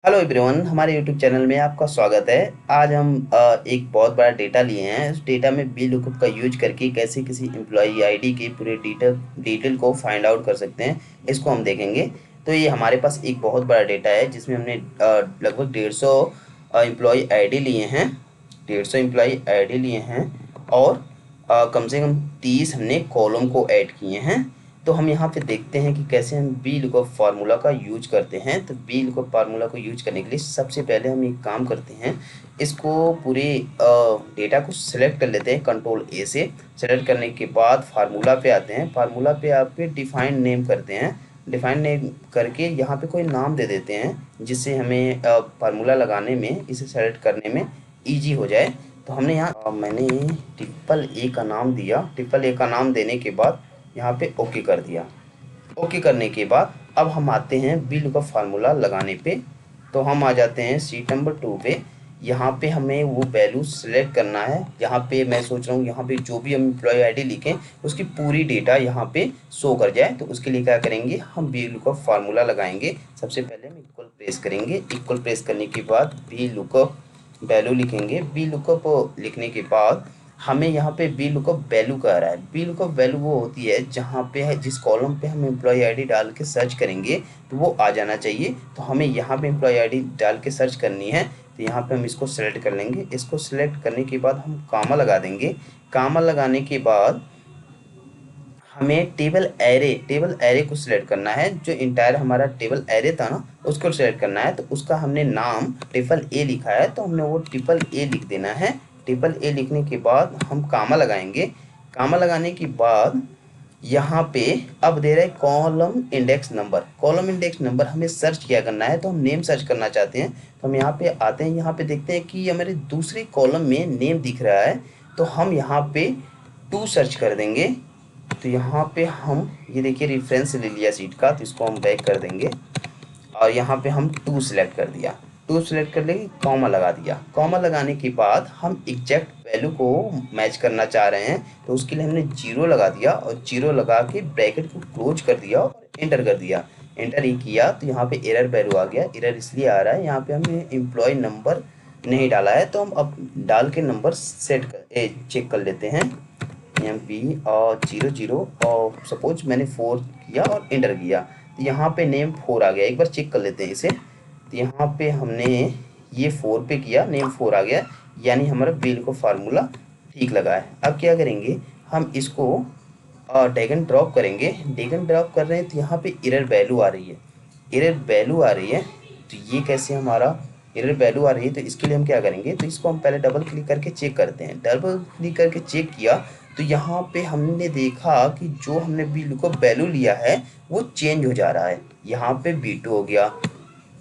Hello everyone, हमारे YouTube channel में आपका स्वागत है। आज हम एक बहुत बड़ा डेटा लिए हैं। उस डेटा में वी लुकअप का यूज करके कैसे किसी एम्प्लॉई आईडी के पूरे डिटेल को फाइंड आउट कर सकते हैं, इसको हम देखेंगे। तो ये हमारे पास एक बहुत बड़ा डेटा है जिसमें हमने लगभग 150 एम्प्लॉई आईडी लिए हैं। 150 एम्प्लॉई आईडी लिए हैं और कम से कम 30 हमने कॉलम को ऐड किए हैं। तो हम यहाँ पे देखते हैं कि कैसे हम वी लुकअप फार्मूला का यूज करते हैं। तो वी लुकअप फार्मूला को यूज करने के लिए सबसे पहले हम एक काम करते हैं, इसको पूरे डेटा को सिलेक्ट कर लेते हैं कंट्रोल ए से। सेलेक्ट करने के बाद फार्मूला पे आते हैं। फार्मूला पे आपके डिफाइन नेम करते हैं। डिफाइन नेम करके यहाँ पे कोई नाम दे देते हैं जिससे हमें फार्मूला लगाने में, इसे सेलेक्ट करने में ईजी हो जाए। तो हमने यहाँ मैंने ट्रिपल ए का नाम दिया। ट्रिपल ए का नाम देने के बाद यहाँ पे ओके कर दिया। ओके करने के बाद अब हम आते हैं वी लुकअप फार्मूला लगाने पे। तो हम आ जाते हैं शीट नंबर 2 पे। यहाँ पे हमें वो वैल्यू सेलेक्ट करना है। यहाँ पे मैं सोच रहा हूँ यहाँ पे जो भी हम एम्प्लॉय आईडी लिखें उसकी पूरी डेटा यहाँ पे शो कर जाए। तो उसके लिए क्या करेंगे, हम वी लुकअप फार्मूला लगाएंगे। सबसे पहले हम इक्वल प्रेस करेंगे। इक्वल प्रेस करने के बाद वी लुकअप वैल्यू लिखेंगे। वी लुकअप लिखने के बाद हमें यहाँ पे वी लुकअप वैल्यू कह रहा है। वी लुकअप वैल्यू वो होती है जहाँ पे है, जिस कॉलम पे हम एम्प्लॉय आईडी डाल के सर्च करेंगे तो वो आ जाना चाहिए। तो हमें यहाँ पे एम्प्लॉय आईडी डाल के सर्च करनी है। तो यहाँ पे हम इसको सेलेक्ट कर लेंगे। इसको सेलेक्ट करने के बाद हम कामा लगा देंगे। कामा लगाने के बाद हमें टेबल एरे को सिलेक्ट करना है। जो इंटायर हमारा टेबल एरे था ना, उसको सिलेक्ट करना है। तो उसका हमने नाम ट्रिपल ए लिखा है, तो हमने वो ट्रिपल ए लिख देना है। ट्रिपल ए लिखने के बाद हम कामा लगाएंगे। कामा लगाने के बाद यहाँ पे अब दे रहे column index number. Column index number हमें सर्च किया करना है, तो हम नेम सर्च करना चाहते हैं। तो हम यहाँ पे आते हैं। यहाँ पे देखते हैं कि हमारे दूसरे कॉलम में नेम दिख रहा है। तो हम यहाँ पे 2 सर्च कर देंगे। तो यहाँ पे हम ये देखिए रेफरेंस ले लिया सीट का, तो इसको हम बैक कर देंगे और यहाँ पे हम 2 सिलेक्ट कर दिया। 2 सिलेक्ट कर लेके कॉमा लगा दिया। कॉमा लगाने के बाद हम एग्जैक्ट वैल्यू को मैच करना चाह रहे हैं, तो उसके लिए हमने 0 लगा दिया और 0 लगा के ब्रैकेट को क्लोज कर दिया और एंटर कर दिया। एंटर ही किया तो यहाँ पे एरर वैल्यू आ गया। एरर इसलिए आ रहा है, यहाँ पे हमने एम्प्लॉय नंबर नहीं डाला है। तो हम अब डाल के नंबर चेक कर लेते हैं। एम पी और 00 और सपोज मैंने 4 किया और एंटर किया, तो यहाँ पे नेम 4 आ गया। एक बार चेक कर लेते हैं इसे। तो यहाँ पे हमने ये 4 पे किया, नेम 4 आ गया, यानी हमारा बिल को फार्मूला ठीक लगा है। अब क्या करेंगे, हम इसको ड्रैग एंड ड्रॉप करेंगे। ड्रैग एंड ड्रॉप कर रहे हैं तो यहाँ पे एरर वैल्यू आ रही है। एरर वैल्यू आ रही है, तो ये कैसे हमारा एरर वैल्यू आ रही है, तो इसके लिए हम क्या करेंगे, तो इसको हम पहले डबल क्लिक करके चेक करते हैं। डबल क्लिक करके चेक किया तो यहाँ पे हमने देखा कि जो हमने वी लुकअप वैल्यू लिया है वो चेंज हो जा रहा है। यहाँ पे V2 हो गया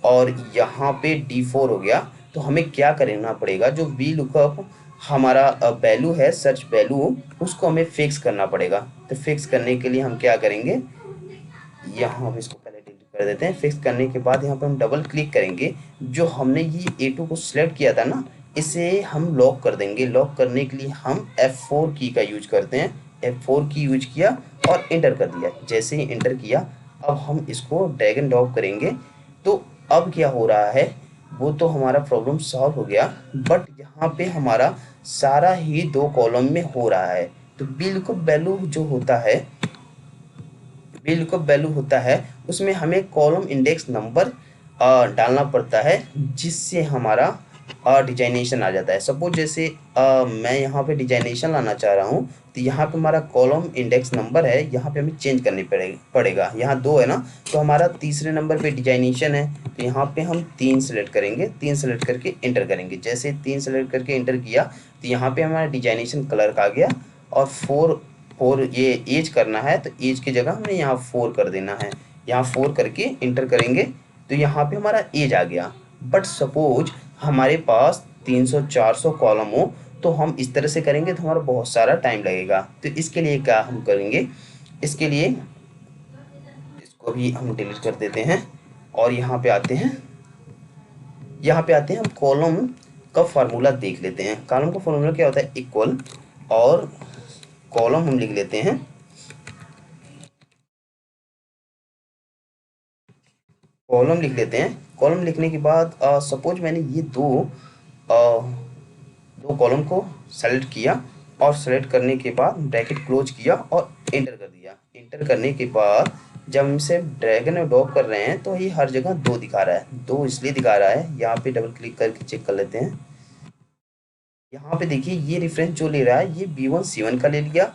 और यहाँ पे D4 हो गया। तो हमें क्या करना पड़ेगा, जो वी लुकअप हमारा वैल्यू है, सर्च वैल्यू, उसको हमें फिक्स करना पड़ेगा। तो फिक्स करने के लिए हम क्या करेंगे, यहाँ पे इसको पहले डिलीट कर देते हैं। फिक्स करने के बाद यहाँ पे हम डबल क्लिक करेंगे। जो हमने ये A2 को सिलेक्ट किया था ना, इसे हम लॉक कर देंगे। लॉक करने के लिए हम F4 की का यूज करते हैं। F4 की यूज किया और एंटर कर दिया। जैसे ही एंटर किया, अब हम इसको ड्रैग एंड ड्रॉप करेंगे। तो अब क्या हो रहा है, वो तो हमारा प्रॉब्लम सॉल्व हो गया, बट यहाँ पे हमारा सारा ही 2 कॉलम में हो रहा है। तो बिल को वैल्यू जो होता है, बिल को वैल्यू होता है, उसमें हमें कॉलम इंडेक्स नंबर डालना पड़ता है, जिससे हमारा डिजाइनेशन आ जाता है। सपोज जैसे मैं यहाँ पे डिजाइनेशन लाना चाह रहा हूँ, तो यहाँ पे हमारा कॉलम इंडेक्स नंबर है, यहाँ पे हमें चेंज करनी पड़ेगा। यहाँ 2 है ना, तो हमारा तीसरे नंबर पे डिजाइनेशन है, तो यहाँ पे हम 3 सेलेक्ट करेंगे। 3 सेलेक्ट करके एंटर करेंगे। जैसे 3 सेलेक्ट करके एंटर किया तो यहाँ पे हमारा डिजाइनेशन कलर का आ गया। और 4 ये एज करना है, तो एज की जगह हमने यहाँ 4 कर देना है। यहाँ 4 करके इंटर करेंगे तो यहाँ पे हमारा एज आ गया। बट सपोज हमारे पास 300-400 कॉलम हो, तो हम इस तरह से करेंगे तो हमारा बहुत सारा टाइम लगेगा। तो इसके लिए क्या हम करेंगे, इसके लिए इसको भी हम डिलीट कर देते हैं और यहाँ पे आते हैं। यहाँ पे आते हैं, हम कॉलम का फार्मूला देख लेते हैं। कॉलम का फार्मूला क्या होता है, इक्वल, और कॉलम हम लिख लेते हैं। कॉलम लिख लेते हैं। कॉलम लिखने के बाद सपोज मैंने ये दो कॉलम को सेलेक्ट किया और सेलेक्ट करने के बाद ब्रैकेट क्लोज किया और एंटर कर दिया। एंटर करने के बाद जब हम इसे ड्रैग एंड ड्रॉप कर रहे हैं तो ये हर जगह 2 दिखा रहा है। 2 इसलिए दिखा रहा है, यहाँ पे डबल क्लिक करके चेक कर लेते हैं। यहाँ पे देखिए ये रेफरेंस जो ले रहा है ये B1 C1 का ले लिया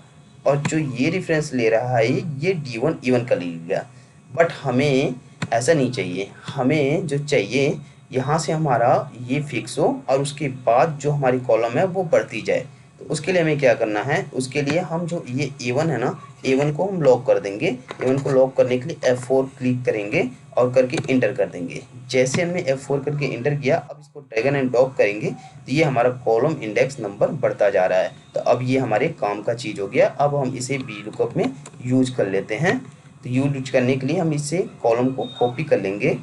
और जो ये रेफरेंस ले रहा है ये D1 E1 का ले लिया। बट हमें ऐसा नहीं चाहिए, हमें जो चाहिए यहाँ से हमारा ये फिक्स हो और उसके बाद जो हमारी कॉलम है वो बढ़ती जाए। तो उसके लिए हमें क्या करना है, उसके लिए हम जो ये A1 है ना, A1 को हम लॉक कर देंगे। A1 को लॉक करने के लिए F4 क्लिक करेंगे और करके इंटर कर देंगे। जैसे हमने F4 करके इंटर किया, अब इसको ड्रैग एंड ड्रॉप करेंगे तो ये हमारा कॉलम इंडेक्स नंबर बढ़ता जा रहा है। तो अब ये हमारे काम का चीज़ हो गया। अब हम इसे VLOOKUP में यूज कर लेते हैं। तो यूज करने के लिए हम इसे कॉलम को कॉपी कर लेंगे।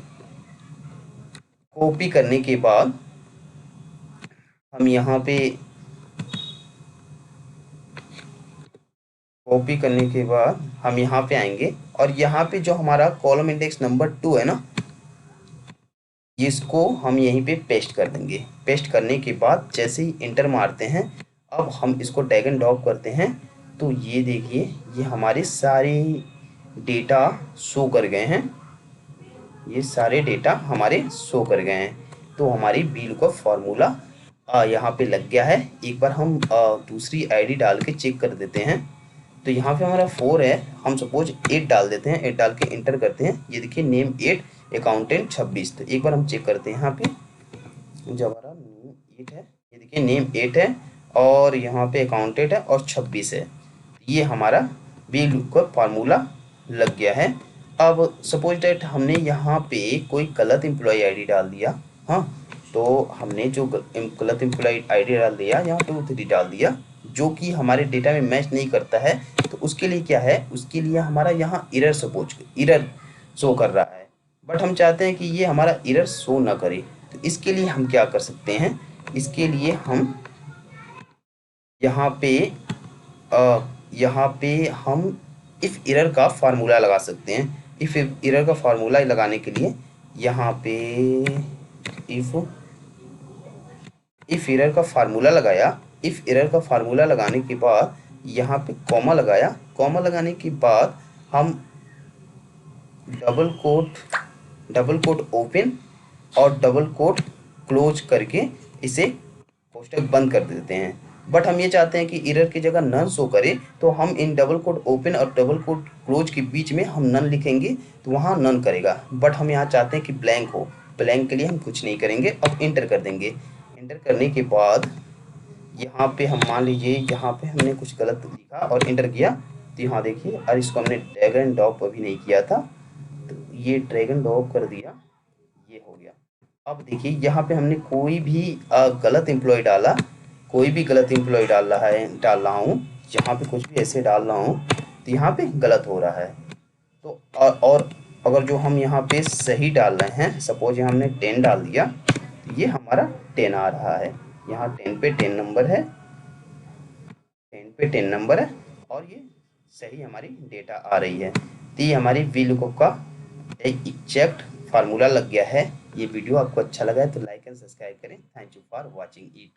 कॉपी करने के बाद हम यहाँ पे आएंगे और यहाँ पे जो हमारा कॉलम इंडेक्स नंबर 2 है ना, इसको हम यहीं पे पेस्ट कर देंगे। पेस्ट करने के बाद जैसे ही इंटर मारते हैं, अब हम इसको ड्रैग एंड ड्रॉप करते हैं तो ये देखिए ये हमारे सारे डेटा शो कर गए हैं। ये सारे डेटा हमारे शो कर गए हैं। तो हमारी VLOOKUP फार्मूला यहाँ पे लग गया है। एक बार हम दूसरी आईडी डाल के चेक कर देते हैं। तो यहाँ पे हमारा 4 है, हम सपोज 8 डाल देते हैं। 8 डाल के इंटर करते हैं। ये देखिए नेम 8, अकाउंटेंट 26। तो एक बार हम चेक करते हैं यहाँ पे जो हमारा नेम 8 है, ये देखिए नेम 8 है और यहाँ पे अकाउंटेंट है और 26 है। ये हमारा VLOOKUP फार्मूला लग गया है। अब सपोज डेट हमने यहाँ पे कोई गलत एम्प्लॉय आईडी डाल दिया, हाँ, तो हमने जो गलत एम्प्लॉय आईडी डाल दिया, यहाँ 2 3 डाल दिया, जो कि हमारे डेटा में मैच नहीं करता है। तो उसके लिए क्या है, उसके लिए हमारा यहाँ एरर शो कर रहा है। बट हम चाहते हैं कि ये हमारा एरर शो ना करे। तो इसके लिए हम क्या कर सकते हैं, इसके लिए हम यहाँ पे हम इफ एरर का फार्मूला लगा सकते हैं। इफ एरर का फार्मूला लगाने के लिए यहाँ पे इफ एरर का फार्मूला लगाया। इफ एरर का फार्मूला लगाने के बाद यहाँ पे कॉमा लगाया। कॉमा लगाने के बाद हम डबल कोट ओपन और डबल कोट क्लोज करके इसे कोष्टक बंद कर देते हैं। बट हम ये चाहते हैं कि एरर की जगह नन शो करे, तो हम इन डबल कोट ओपन और डबल कोट क्लोज के बीच में हम नन लिखेंगे तो वहाँ नन करेगा। बट हम यहाँ चाहते हैं कि ब्लैंक हो। ब्लैंक के लिए हम कुछ नहीं करेंगे। अब इंटर कर देंगे। इंटर करने के बाद यहाँ पे हम मान लीजिए यहाँ पे हमने कुछ गलत लिखा और इंटर किया, तो यहाँ देखिए, और इसको हमने ड्रैग एंड ड्रॉप अभी नहीं किया था, तो ये ड्रैग एंड ड्रॉप कर दिया, ये हो गया। अब देखिए यहाँ पे हमने कोई भी गलत एम्प्लॉय डाला, कोई भी गलत एम्प्लॉय डाल रहा हूँ, यहाँ पे कुछ भी ऐसे डाल रहा हूँ तो यहाँ पे गलत हो रहा है। तो और अगर जो हम यहाँ पे सही डाल रहे हैं, सपोज यहाँ हमने 10 डाल दिया, तो ये हमारा 10 आ रहा है। यहाँ 10 पे 10 नंबर है, 10 पे 10 नंबर है और ये सही हमारी डेटा आ रही है। तो ये हमारी VLOOKUP का एक एग्जैक्ट फार्मूला लग गया है। ये वीडियो आपको अच्छा लगा है तो लाइक एंड सब्सक्राइब करें। Thank you for watching it.